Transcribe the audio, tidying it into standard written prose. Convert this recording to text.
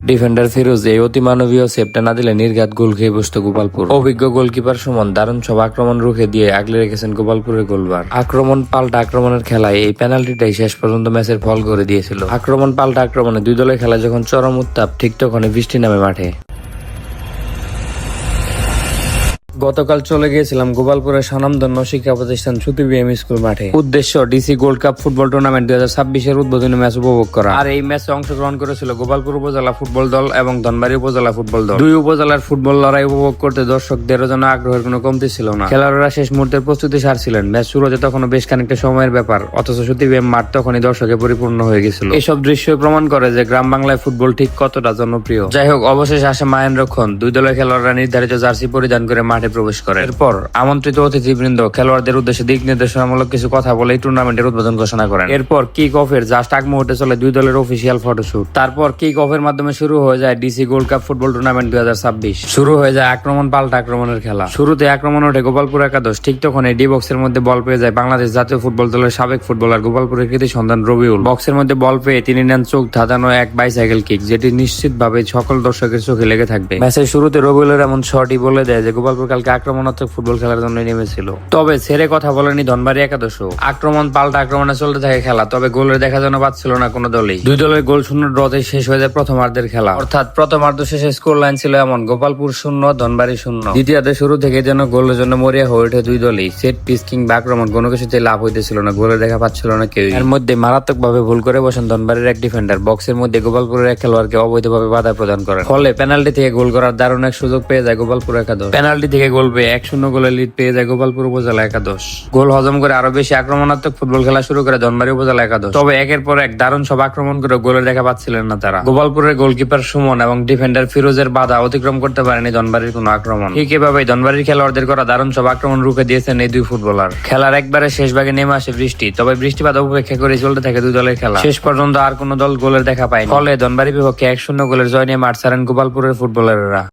Defender Firoz এই অতি মানবীয় সেভটা না দিলে নির্ঘাত গোল খেয়ে বসত গোপালপুর। অভিজ্ঞ গোলকিপার সুমন দারুণ সব আক্রমণ রুখে দিয়ে আগলে রেখেছেন গোপালপুরের গোলবার। আক্রমণ পাল্টা আক্রমণের খেলায় এই পেনাল্টিটাই শেষ পর্যন্ত ম্যাচের ফল করে দিয়েছিল। আক্রমণ পাল্টা আক্রমণে দুই দলের খেলা যখন চরম উত্তাপ, ঠিক তখনই বৃষ্টি নামে মাঠে। গতকাল চলে গিয়েছিলাম গোপালপুরের স্বনামধন্য শিক্ষা প্রতিষ্ঠান সুতি বিএম স্কুল মাঠে। উদ্দেশ্য DC gold cup football tournament 2026 উদ্বোধনী ম্যাচ উপভোগ করা। আর এই ম্যাচে অংশগ্রহণ করেছিল গোপালপুর উপজেলা ফুটবল দল এবং ধনবাড়ী উপজেলা ফুটবল দল। দুই উপজেলার ফুটবল লড়াই উপভোগ করতে দর্শকদের জন্য আগ্রহের কোনো কমতি ছিল না। খেলোয়াড়রা শেষ মুহূর্তের প্রস্তুতি সারছিলেন। ম্যাচ শুরু হতে তখনও বেশ খানিকটা সময়ের ব্যাপার, অথচ সুতি বিএম মাঠ তখনই দর্শকে পরিপূর্ণ হয়ে গেছিল। এসব দৃশ্যই প্রমাণ করে যে গ্রাম বাংলায় ফুটবল ঠিক কতটা জনপ্রিয়। যাই হোক, অবশেষে আসে মাহেন্দ্রক্ষণ। দুই দলের খেলোয়াড়রা নির্ধারিত জার্সি পরিধান করে মাঠে প্রবেশ করে। এরপর আমন্ত্রিত অতিথিবৃন্দ খেলোয়াড়দের উদ্দেশ্যে দিক নির্দেশনামূলক কিছু কথা বলে টুর্নামেন্টের উদ্বোধন ঘোষণা করেন। এরপর কিক অফের জাস্ট আগ মুহূর্তে চলে দুই দলের অফিসিয়াল ফটোশুট। তারপর কিক অফের মাধ্যমে শুরু হয়ে যায় DC gold cup football tournament 2026। শুরু হয়ে যায় আক্রমণ পাল্টা আক্রমণের খেলা। শুরুতে আক্রমণ ওঠে গোপালপুর একাদশ। ঠিক তখন এই ডি বক্সের মধ্যে বল পেয়ে যায় বাংলাদেশ জাতীয় ফুটবল দলের সাবেক ফুটবলার গোপালপুরের কৃতি সন্তান রবিউল। বক্সের মধ্যে বল পেয়ে তিনি নেন চোখ ধাঁধানো এক বাইসাইকেল কিক, যেটি নিশ্চিতভাবে সকল দর্শকের চোখে লেগে থাকবে। ম্যাচের শুরুতে রবিউলের এমন শটই বলে দেয় যে গোপালপুর কালকে আক্রমণাত্মক ফুটবল খেলার জন্য নেমেছিল। তবে ছেড়ে কথা বলেনি ধনবাড়ী একাদশও। আক্রমণ পাল্টা আক্রমণে চলতে থাকে খেলা, তবে গোলের দেখা যেন পাচ্ছিল না কোনো দলই। দুই দলের গোল শূন্য ড্রতে শেষ হয়ে যায় প্রথমার্ধের খেলা। অর্থাৎ প্রথমার্ধ শেষে স্কোর লাইন ছিল এমন: গোপালপুর 0, ধনবাড়ী 0। দ্বিতীয়ার্ধে শুরু থেকে যেন গোলের জন্য মরিয়া হয়ে ওঠে দুই দলই। সেট পিস কিংবা আক্রমণ কোনো কিছুতে লাভ হইতেছিল না, গোলের দেখা পাচ্ছিল না কেউ। এর মধ্যে মারাত্মকভাবে ভুল করে বসেন ধনবাড়ির এক ডিফেন্ডার। বক্সের মধ্যে গোপালপুরের এক খেলোয়াড়কে অবৈধভাবে বাধা প্রদান করেন। ফলে পেনাল্টি থেকে গোল করার দারুণ এক সুযোগ পেয়ে যায় গোপালপুর একাদশ। পেনাল্টি থেকে গোল পেয়ে 1-0 গোলের লিড পেয়ে যায় গোপালপুর উপজেলা একাদশ। গোল হজম করে আরো বেশি আক্রমণাত্মক ফুটবল খেলা শুরু করে ধনবাড়ী উপজেলা একাদশ। তবে একের পর এক দারুণ সব আক্রমণ করে গোলের দেখা পাচ্ছিলেন না তারা। গোপালপুরের গোলকিপার সুমন এবং ডিফেন্ডার ফিরোজের বাধা অতিক্রম করতে পারেনি ধনবাড়ির কোনো আক্রমণ। ঠিক এভাবেই ধনবাড়ির খেলোয়াড়দের করা দারুণ সব আক্রমণ রুখে দিয়েছেন এই দুই ফুটবলার। খেলার একবারে শেষ ভাগে নেমে আসে বৃষ্টি, তবে বৃষ্টিপাত উপেক্ষা করে চলতে থাকে দুই দলের খেলা। শেষ পর্যন্ত আর কোনো দল গোলের দেখা পায়নি। ফলে ধনবাড়ির বিপক্ষে 1-0 গোলের জয় নিয়ে মাঠ ছাড়েন গোপালপুরের ফুটবলাররা।